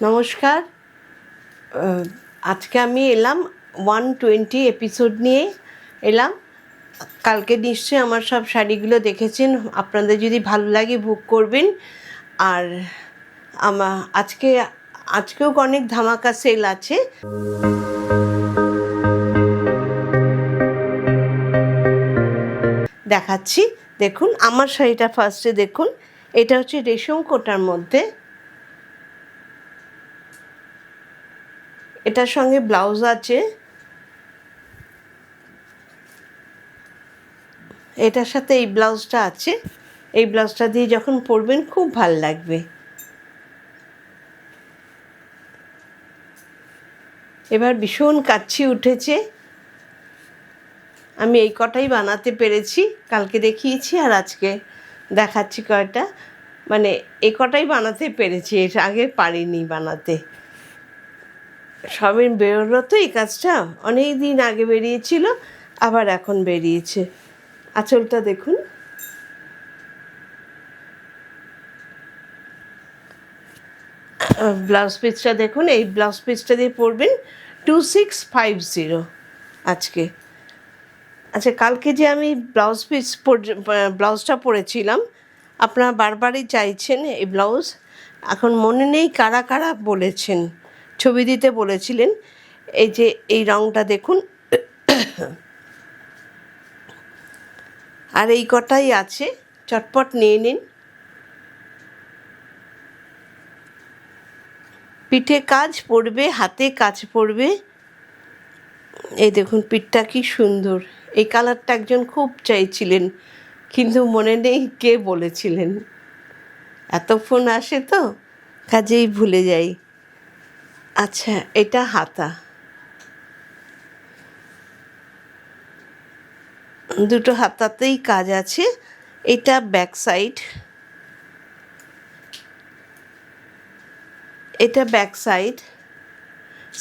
নমস্কার। আজকে আমি এলাম 120 এপিসোড নিয়ে এলাম। কালকে নিশ্চয়ই আমার সব শাড়িগুলো দেখেছেন। আপনাদের যদি ভালো লাগে বুক করবেন। আর আজকেও অনেক ধামাকা সেল আছে। দেখাচ্ছি, দেখুন আমার শাড়িটা ফার্স্টে দেখুন। এটা হচ্ছে রেশম কোটার মধ্যে, এটার সঙ্গে ব্লাউজ আছে। এটার সাথে এই ব্লাউজটা আছে। এই ব্লাউজটা দিয়ে যখন পরবেন খুব ভাল লাগবে। এবার ভীষণ কাচ্ছি উঠেছে। আমি এই কটাই বানাতে পেরেছি, কালকে দেখিয়েছি আর আজকে দেখাচ্ছি কয়টা। মানে এই কটাই বানাতে পেরেছি, এর আগে পারিনি বানাতে। সবে বেরোলো তো এই কাজটা, অনেক দিন আগে বেরিয়েছিল, আবার এখন বেরিয়েছে। আঁচলটা দেখুন, ব্লাউজ পিসটা দেখুন। এই ব্লাউজ পিসটা দিয়ে পরবেন 2650 আজকে। আচ্ছা, কালকে যে আমি ব্লাউজটা পরেছিলাম, আপনারা বারবারই চাইছেন এই ব্লাউজ। এখন মনে নেই কারা কারা বলেছেন, ছবি দিতে বলেছিলেন। এই যে এই রঙটা দেখুন, আর এই কটাই আছে, চটপট নিয়ে নিন। পিঠে কাজ পড়বে, হাতে কাজ পড়বে। এই দেখুন পিঠটা কি সুন্দর। এই কালারটা একজন খুব চাইছিলেন, কিন্তু মনে নেই কে বলেছিলেন। এত ফোন আসে তো কাজেই ভুলে যাই। আচ্ছা, এটা হাতা, দুটো হাতাতেই কাজ আছে। এটা ব্যাক সাইড, এটা ব্যাক সাইড।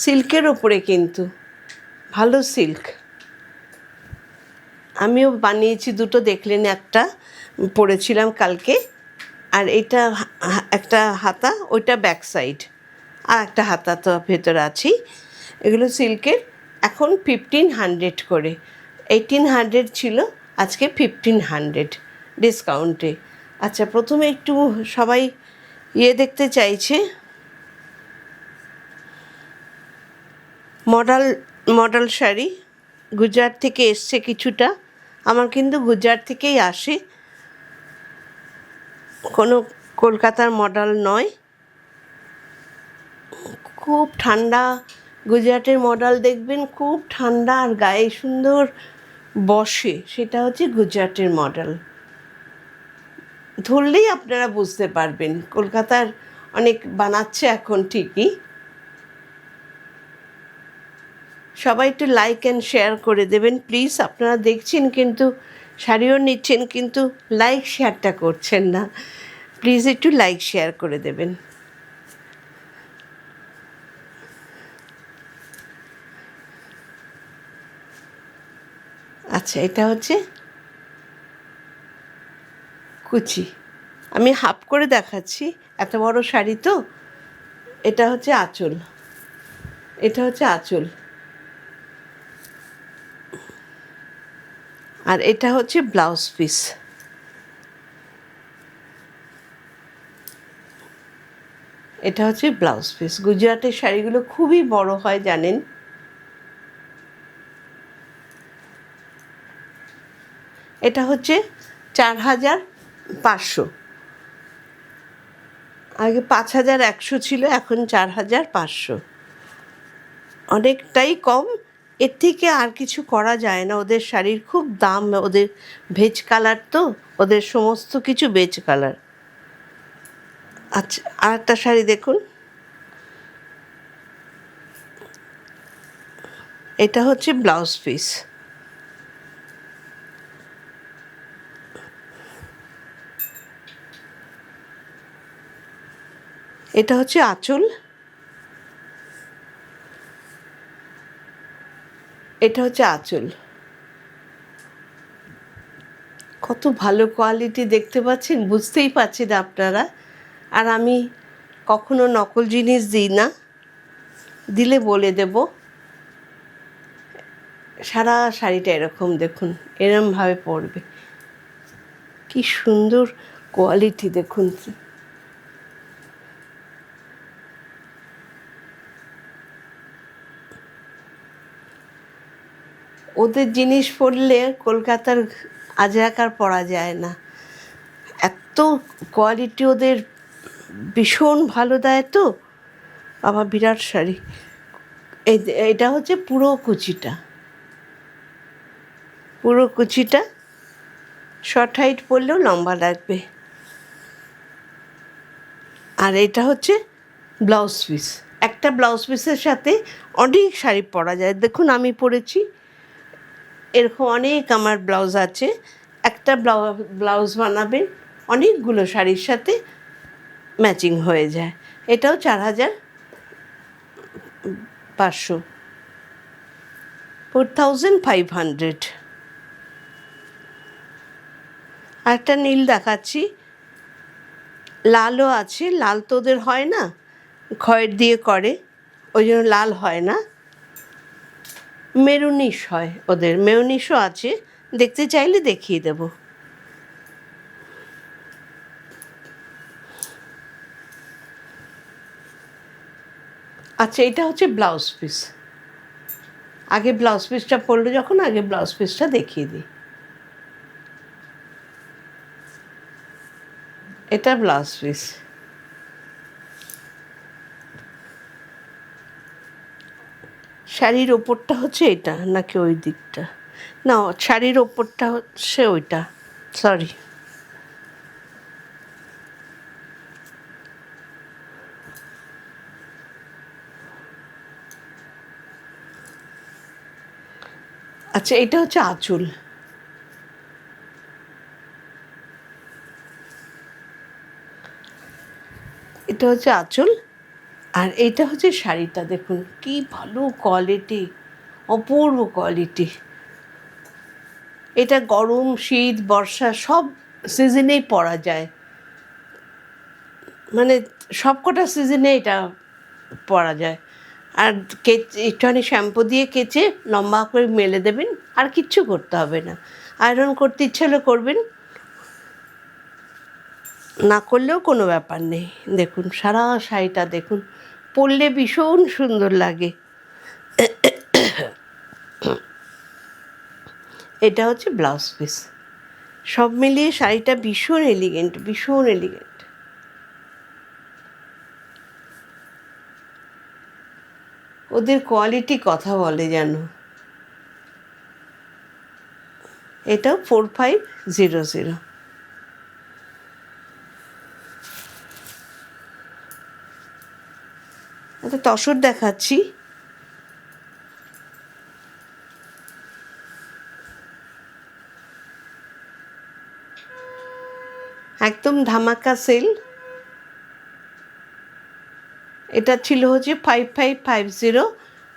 সিল্কের ওপরে, কিন্তু ভালো সিল্ক। আমিও বানিয়েছি দুটো, দেখলেন একটা পরেছিলাম কালকে। আর এটা একটা হাতা, ওইটা ব্যাক সাইড। আর একটা হাতা তো ভেতরে আছেই। এগুলো সিল্কের। এখন 1500 করে, 1800 ছিল, আজকে 1500 ডিসকাউন্টে। আচ্ছা, প্রথমে একটু সবাই দেখতে চাইছে, মডেল শাড়ি। গুজরাট থেকে এসছে কিছুটা, আমার কিন্তু গুজরাট থেকেই আসে, কোনো কলকাতার মডেল নয়। খুব ঠান্ডা, গুজরাটের মডেল দেখবেন খুব ঠান্ডা আর গায়ে সুন্দর বসে, সেটা হচ্ছে গুজরাটের মডেল। ধরলেই আপনারা বুঝতে পারবেন। কলকাতার অনেক বানাচ্ছে এখন ঠিকই। সবাই একটু লাইক অ্যান্ড শেয়ার করে দেবেন প্লিজ। আপনারা দেখছেন কিন্তু শাড়িও নিচ্ছেন, কিন্তু লাইক শেয়ারটা করছেন না। প্লিজ একটু লাইক শেয়ার করে দেবেন। আচ্ছা, এটা হচ্ছে কুচি। আমি হাফ করে দেখাচ্ছি, এত বড় শাড়ি তো। এটা হচ্ছে আঁচল, এটা হচ্ছে আঁচল। আর এটা হচ্ছে ব্লাউজ পিস। এটা হচ্ছে ব্লাউজ পিস। গুজরাটের শাড়িগুলো খুবই বড় হয় জানেন। এটা হচ্ছে 4500। আগে 5100 ছিল, এখন 4500। অনেকটাই কম। এর থেকে আর কিছু করা যায় না। ওদের শাড়ির খুব দাম, ওদের ভেজ কালার তো, ওদের সমস্ত কিছু ভেজ কালার। আচ্ছা, আর একটা শাড়ি দেখুন। এটা হচ্ছে ব্লাউজ পিস। এটা হচ্ছে আঁচল, এটা হচ্ছে আঁচল। কত ভালো কোয়ালিটি দেখতে পাচ্ছেন, বুঝতেই পারছেন আপনারা। আর আমি কখনো নকল জিনিস দিই না, দিলে বলে দেব। সারা শাড়িটা এরকম দেখুন, এরমভাবে পরবে। কি সুন্দর কোয়ালিটি দেখুন। ওদের জিনিস পরলে কলকাতার আজরাকার পরা যায় না, এত কোয়ালিটি ওদের ভীষণ ভালো দেয় তো। আমার বিরাট শাড়ি। এটা হচ্ছে পুরো কুচিটা, পুরো কুচিটা শর্ট হাইট পরলেও লম্বা লাগবে। আর এটা হচ্ছে ব্লাউজ পিস। একটা ব্লাউজ পিসের সাথে অনেক শাড়ি পরা যায়। দেখুন আমি পরেছি, এরকম অনেক আমার ব্লাউজ আছে। একটা ব্লাউজ বানাবেন, অনেকগুলো শাড়ির সাথে ম্যাচিং হয়ে যায়। এটাও 4,500, 4,500। আরেকটা নীল দেখাচ্ছি, লালও আছে। লাল তো ওদের হয় না, খয়ের দিয়ে করে, ওই জন্য লাল হয় না। মেরুনিশ হয় ওদের, মেরুনিশও আছে, দেখতে চাইলে দেখিয়ে দেব। আচ্ছা, এটা হচ্ছে ব্লাউজ পিস। আগে ব্লাউজ পিসটা পরলো যখন, আগে ব্লাউজ পিসটা দেখিয়ে দিই। এটা ব্লাউজ পিস। শাড়ির ওপরটা হচ্ছে এটা নাকি ওই দিকটা? না, শাড়ির ওপরটা হচ্ছে ওইটা, সরি। আচ্ছা, এটা হচ্ছে আঁচল। এটা হচ্ছে আঁচল। আর এইটা হচ্ছে শাড়িটা, দেখুন কি ভালো কোয়ালিটি, অপূর্ব কোয়ালিটি। এটা গরম, শীত, বর্ষা সব সিজনেই পরা যায়, মানে সবকটা সিজনে এটা পরা যায়। আর একটুখানি শ্যাম্পু দিয়ে কেচে লম্বা করে মেলে দেবেন, আর কিচ্ছু করতে হবে না। আয়রন করতে ইচ্ছে হলে করবেন, না করলেও কোনো ব্যাপার নেই। দেখুন সারা শাড়িটা দেখুন, পরলে ভীষণ সুন্দর লাগে। এটা হচ্ছে ব্লাউজ পিস। সব মিলিয়ে শাড়িটা ভীষণ এলিগেন্ট, ভীষণ এলিগেন্ট। ওদের কোয়ালিটি কথা বলে যেন। এটাও 4,500। একটা তসর দেখাচ্ছি, একদম ধামাকা সেল। এটা ছিল হচ্ছে 5,550,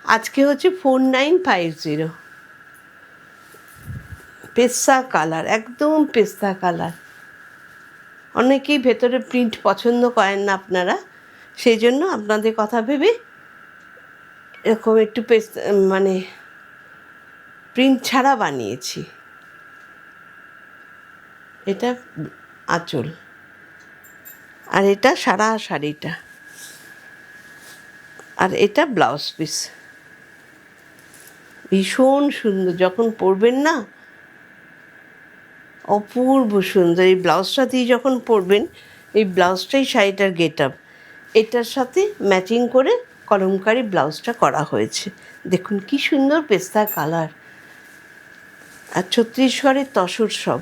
আজকে হচ্ছে 4,950। পেস্তা কালার, একদম পেস্তা কালার। অনেকেই ভেতরে প্রিন্ট পছন্দ করেন না আপনারা, সেই জন্য আপনাদের কথা ভেবে এরকম একটু পেস্তা মানে প্রিন্ট ছাড়া বানিয়েছি। এটা আঁচল, আর এটা সারা শাড়িটা, আর এটা ব্লাউজ পিস। ভীষণ সুন্দর, যখন পরবেন না অপূর্ব সুন্দর। এই ব্লাউজটা দিয়ে যখন পরবেন, এই ব্লাউজটাই শাড়িটার গেট আপ। এটার সাথে ম্যাচিং করে কলমকারি ব্লাউজটা করা হয়েছে। দেখুন কি সুন্দর পেস্তা কালার, আর ছত্তিশগড়ের তসর সব।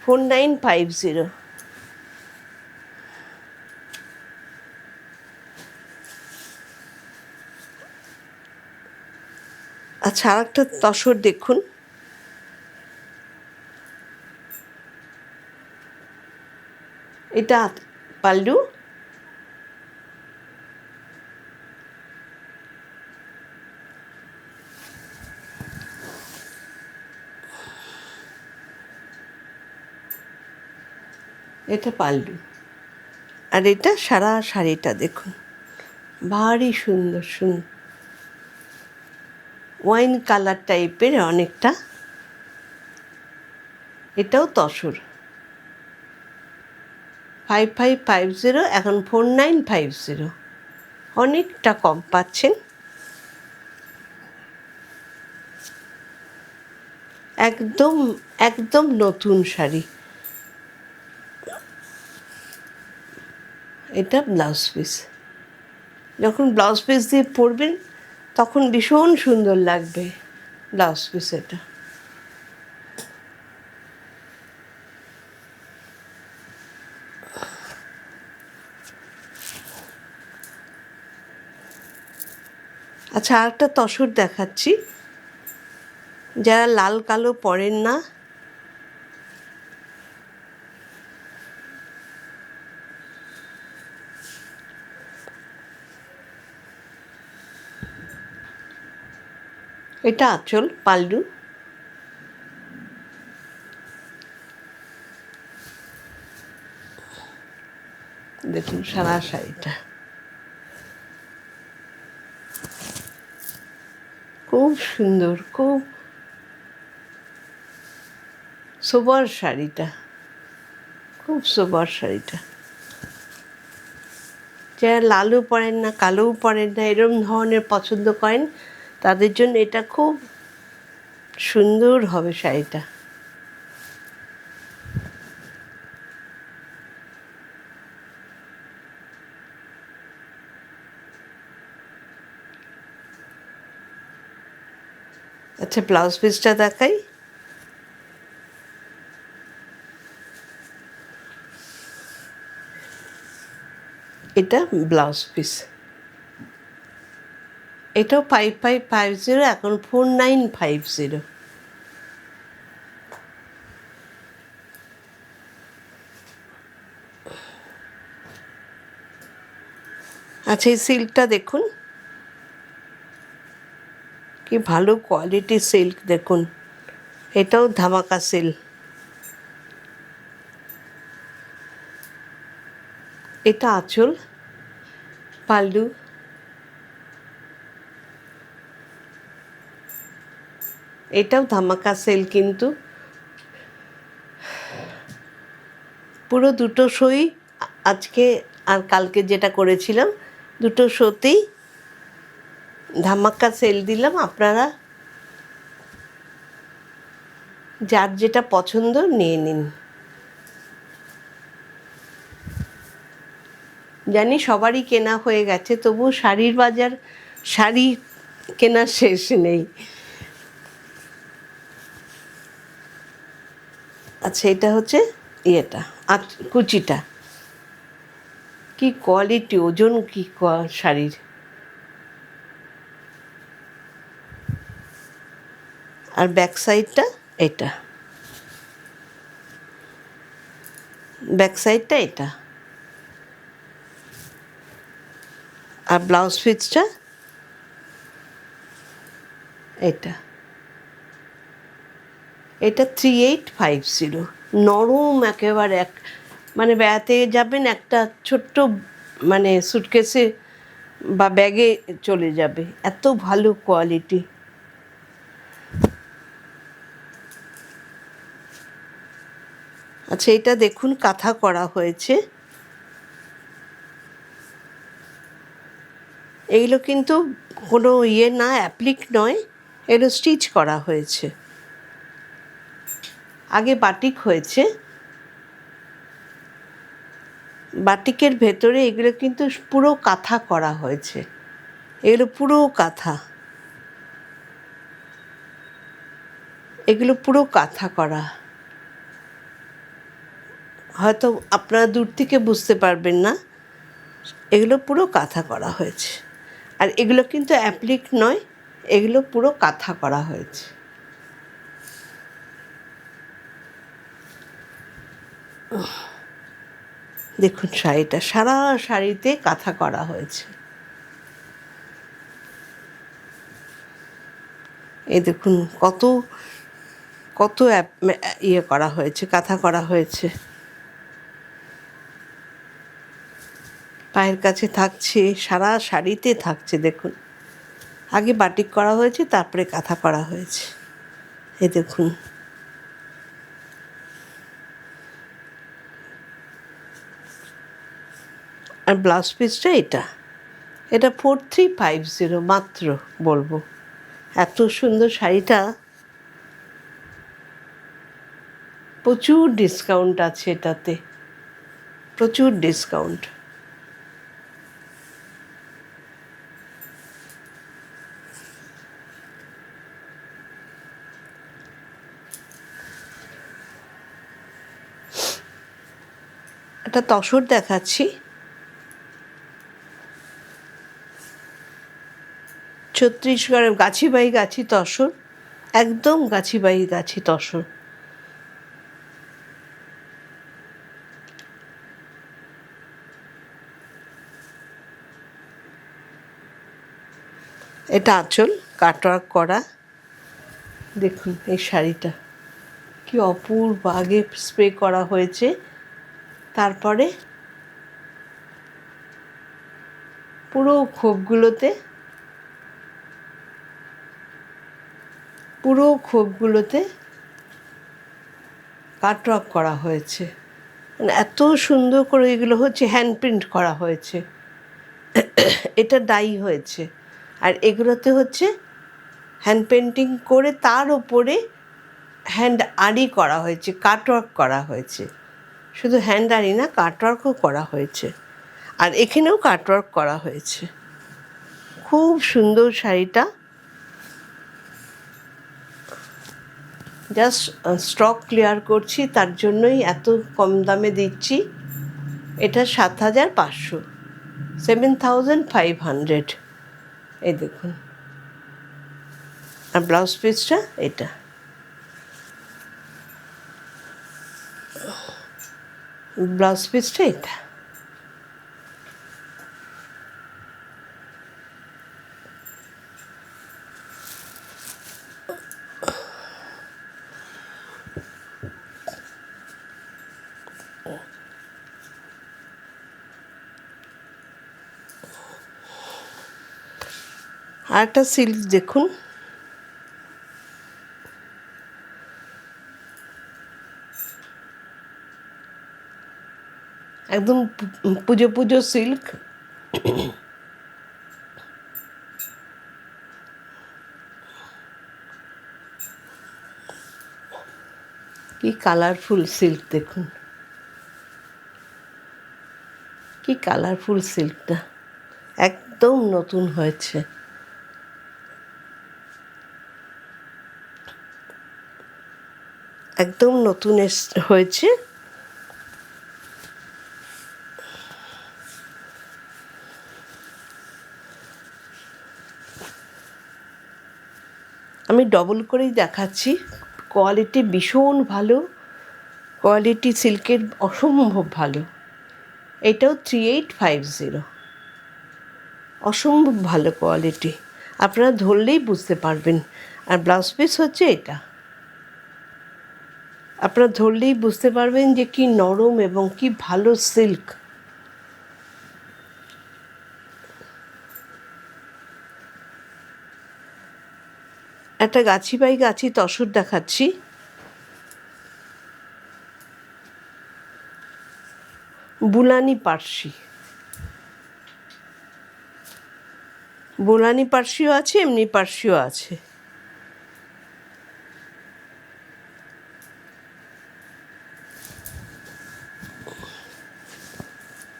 4,950। আচ্ছা, আর একটা তসর দেখুন, এটা পাল্লু। এটা পাল্লু। আর এটা সারা শাড়িটা দেখুন, ভারী সুন্দর সুন্দর ওয়াইন কালার টাইপের অনেকটা। এটাও তসর। 5550, এখন 4950, অনেকটা কম পাচ্ছেন। একদম একদম নতুন শাড়ি। এটা ব্লাউজ পিস, যখন ব্লাউজ পিস দিয়ে পরবেন তখন ভীষণ সুন্দর লাগবে ব্লাউজ পিস এটা। আচ্ছা, আরেকটা তসর দেখাচ্ছি, যারা লাল কালো পরেন না, এটা আঁচল, পাল্লু। দেখুন সারা শাড়িটা খুব সুন্দর, খুব সোবার শাড়িটা, খুব সোবার শাড়িটা। যারা লালও পরেন না, কালোও পরেন না, এরকম ধরনের পছন্দ করেন, তাদের জন্য এটা খুব সুন্দর হবে শাড়িটা। আচ্ছা, ব্লাউজ পিসটা দেখাই। এটা ব্লাউজ পিস, এটাও 5550, এখন 4950। আচ্ছা, এই সিল্কটা দেখুন, কি ভালো কোয়ালিটির সিল্ক দেখুন, এটাও ধামাকা সিল্ক। এটা আঁচল, পাল্লু। এটাও ধামাকা সেল, কিন্তু পুরো দুটো শোই আজকে আর কালকে যেটা করেছিলাম, দুটো শোতেই ধামাকা সেল দিলাম। আপনারা যার যেটা পছন্দ নিয়ে নিন। জানি সবারই কেনা হয়ে গেছে, তবু শাড়ির বাজার, শাড়ি কেনার শেষ নেই। আচ্ছা, এটা হচ্ছে ইয়েটা, কুচিটা, কি কোয়ালিটি, ওজন কি শাড়ির। আর ব্যাক সাইডটা এটা, ব্যাক সাইডটা এটা। আর ব্লাউজ পিসটা এটা। এটা 3850, নরম একেবারে, মানে বেড়াতে যাবেন একটা ছোট্ট মানে সুটকেসে বা ব্যাগে চলে যাবে, এত ভালো কোয়ালিটি। আচ্ছা, এটা দেখুন কাঁথা করা হয়েছে। এইগুলো কিন্তু কোনো ইয়ে না, অ্যাপ্লিক নয়, এগুলো স্টিচ করা হয়েছে। আগে বাটিক হয়েছে, বাটিকের ভেতরে এগুলো কিন্তু পুরো কাঁথা করা হয়েছে, এগুলো পুরো কাঁথা, এগুলো পুরো কাঁথা করা। হয়তো আপনারা দূর থেকে বুঝতে পারবেন না, এগুলো পুরো কাঁথা করা হয়েছে। আর এগুলো কিন্তু অ্যাপ্লিক নয়, এগুলো পুরো কাঁথা করা হয়েছে। দেখুন শাড়িটা, সারা শাড়িতে কাঁথা করা হয়েছে। এই দেখুন কত কত ইয়ে করা হয়েছে, কাঁথা করা হয়েছে। পায়ের কাছে থাকছে, সারা শাড়িতে থাকছে। দেখুন, আগে বাটিক করা হয়েছে, তারপরে কাঁথা করা হয়েছে। এই দেখুন, আর ব্লাউজ পিসটা এটা 4350 মাত্র বলবো। এত সুন্দর শাড়িটা, প্রচুর ডিসকাউন্ট আছে এটাতে, প্রচুর ডিসকাউন্ট। একটা তসর দেখাচ্ছি, ছত্তিশগড়ের গাছি বাই গাছি তসর, একদম গাছি বাই গাছি তসর। এটা আঁচল, কাটওয়ার্ক করা। দেখুন এই শাড়িটা কি অপূর্ব, আগে স্প্রে করা হয়েছে, তারপরে পুরো খোপগুলোতে কাটওয়ার্ক করা হয়েছে। মানে এত সুন্দর করে এগুলো হচ্ছে হ্যান্ড প্রিন্ট করা হয়েছে, এটা ডাই হয়েছে। আর এগুলোতে হচ্ছে হ্যান্ড পেন্টিং করে তার ওপরে হ্যান্ড আরি করা হয়েছে, কাটওয়ার্ক করা হয়েছে। শুধু হ্যান্ড আরি না, কাটওয়ার্কও করা হয়েছে, আর এখানেও কাটওয়ার্ক করা হয়েছে। খুব সুন্দর শাড়িটা। জাস্ট স্টক ক্লিয়ার করছি, তার জন্যই এত কম দামে দিচ্ছি। এটা 7500, 7500। এই দেখুন, আর ব্লাউজ পিসটা ব্লাউজ পিসটা এটা। আর একটা সিল্ক দেখুন, একদম পুজো পুজো সিল্ক। কি কালারফুল সিল্ক দেখুন, কি কালারফুল সিল্কটা, একদম নতুন হয়েছে। একদম নতুন হয়েছে। আমি ডবল করেই দেখাচ্ছি, কোয়ালিটি ভীষণ ভালো, কোয়ালিটি সিল্কের অসম্ভব ভালো। এটাও 3850, অসম্ভব ভালো কোয়ালিটি, আপনারা ধরলেই বুঝতে পারবেন। আর ব্লাউজ পিস হচ্ছে এটা, আপনারা ধরলেই বুঝতে পারবেন যে কি নরম এবং কি ভালো সিল্ক। একটা গাছি বাই গাছি তসর দেখাচ্ছি, বুলানি পার্সি। বুলানি পার্সিও আছে, এমনি পার্সিও আছে।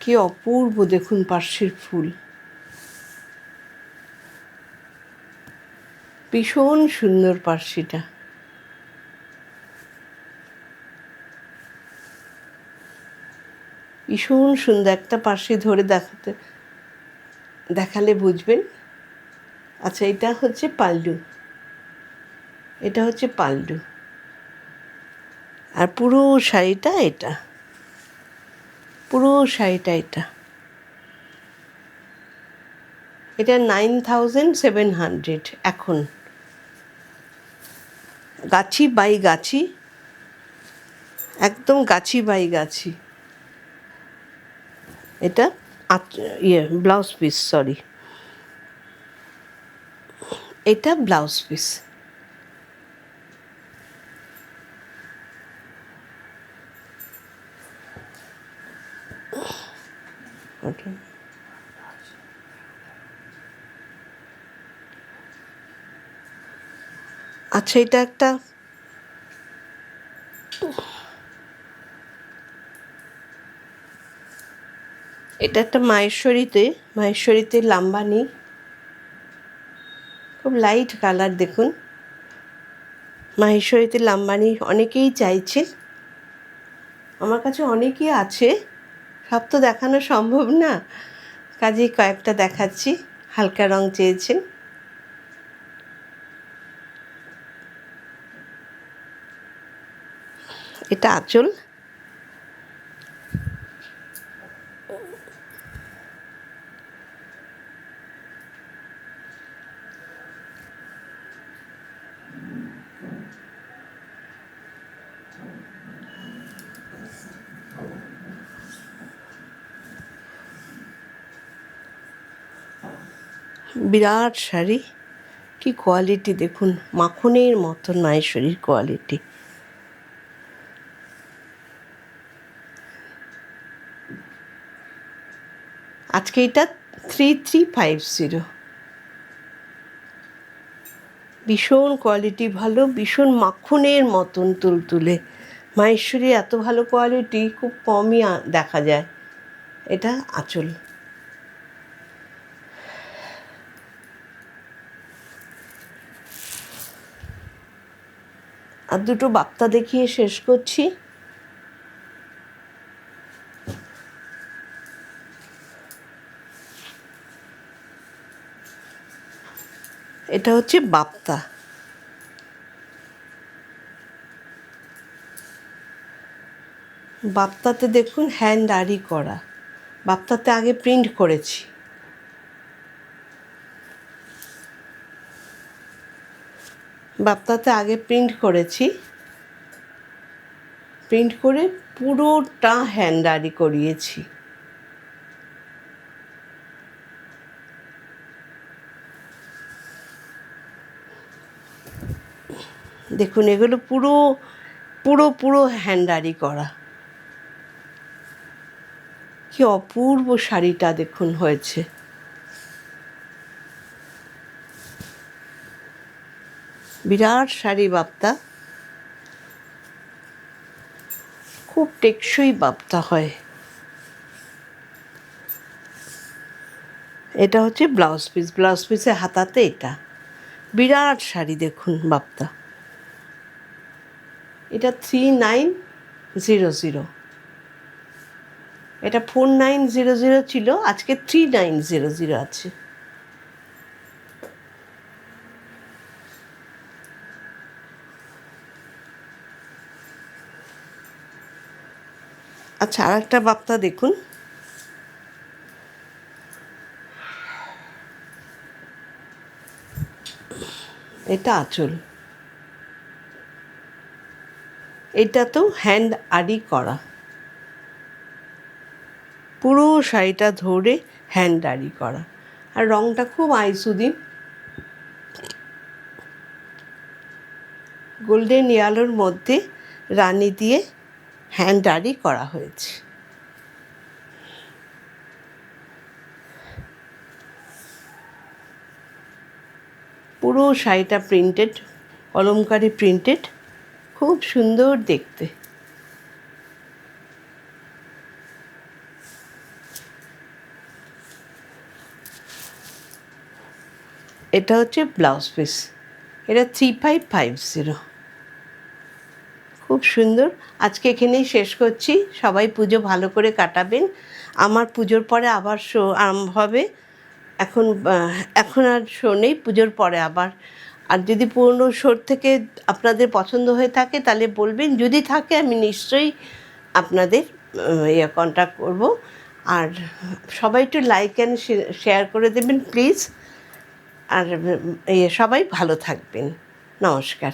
কি অপূর্ব দেখুন পার্সির ফুল, ভীষণ সুন্দর পার্সিটা। ভীষণ সুন্দর, একটা পার্সি ধরে দেখালে বুঝবেন। আচ্ছা, এটা হচ্ছে পাল্লু, এটা হচ্ছে পাল্লু, আর পুরো শাড়িটা এটা, পুরো শাড়িটা এটা 9700 এখন। গাছি বাই গাছি, একদম গাছি বাই গাছি। এটা ব্লাউজ পিস, সরি, এটা ব্লাউজ পিস। আচ্ছা, এটা একটা মাহেশ্বরীতে লাম্বানি, খুব লাইট কালার দেখুন। মাহেশ্বরীতে লাম্বানি অনেকেই চাইছে, আমার কাছে অনেকই আছে, সব তো দেখানো সম্ভব না, কাজেই কয়েকটা দেখাচ্ছি। হালকা রং চেয়েছেন, এটা আঁচল। বিরাট শাড়ি, কি কোয়ালিটি দেখুন, মাখনের মতন মাহেশ্বরীর কোয়ালিটি। আজকে এটা 3350, ভীষণ কোয়ালিটি ভালো, ভীষণ মাখনের মতন তুলতুলে। মাহেশ্বরী এত ভালো কোয়ালিটি খুব কমই দেখা যায়। এটা আঁচল। আর দুটো বাপ্তা দেখিয়ে শেষ করছি। এটা হচ্ছে বাপ্তা, বাপ্তাতে দেখুন হ্যান্ড আরি করা, বাপ্তাতে আগে প্রিন্ট করেছি। প্রিন্ট করে পুরোটা হ্যান্ড আরি করিয়েছি। দেখুন এগুলো পুরো পুরো পুরো হ্যান্ডারি করা। কি অপূর্ব শাড়িটা দেখুন হয়েছে। বিরাট শাড়ি বাপ্তা, খুব টেকসই বাপ্তা হয়। এটা হচ্ছে ব্লাউজ পিসের হাতাতে এটা বিরাট শাড়ি দেখুন বাপ্তা। এটা 3900, এটা 4900 ছিল, আজকে 3900 আছে। আচ্ছা, আর একটা বাপ্তা দেখুন, এটা আঁচল, এটা তো হ্যান্ড আরি করা, পুরো শাড়িটা ধরে হ্যান্ড আরি করা, আর রঙটা খুব আইসুদিন, গোল্ডেন ইয়েলোর মধ্যে রানী দিয়ে হ্যান্ড আরি করা হয়েছে। পুরো শাড়িটা প্রিন্টেড, কলমকারি প্রিন্টেড, খুব সুন্দর দেখতে। এটা হচ্ছে ব্লাউজ পিস, এটা 3550, খুব সুন্দর। আজকে এখানেই শেষ করছি। সবাই পুজো ভালো করে কাটাবেন। আমার পুজোর পরে আবার শো আরম্ভ হবে। এখন আর শো নেই, পুজোর পরে আবার। আর যদি পুরনো শোর থেকে আপনাদের পছন্দ হয়ে থাকে তাহলে বলবেন, যদি থাকে আমি নিশ্চয়ই আপনাদের কন্ট্যাক্ট করব। আর সবাই একটু লাইক অ্যান্ড শেয়ার করে দেবেন প্লিজ। আর সবাই ভালো থাকবেন। নমস্কার।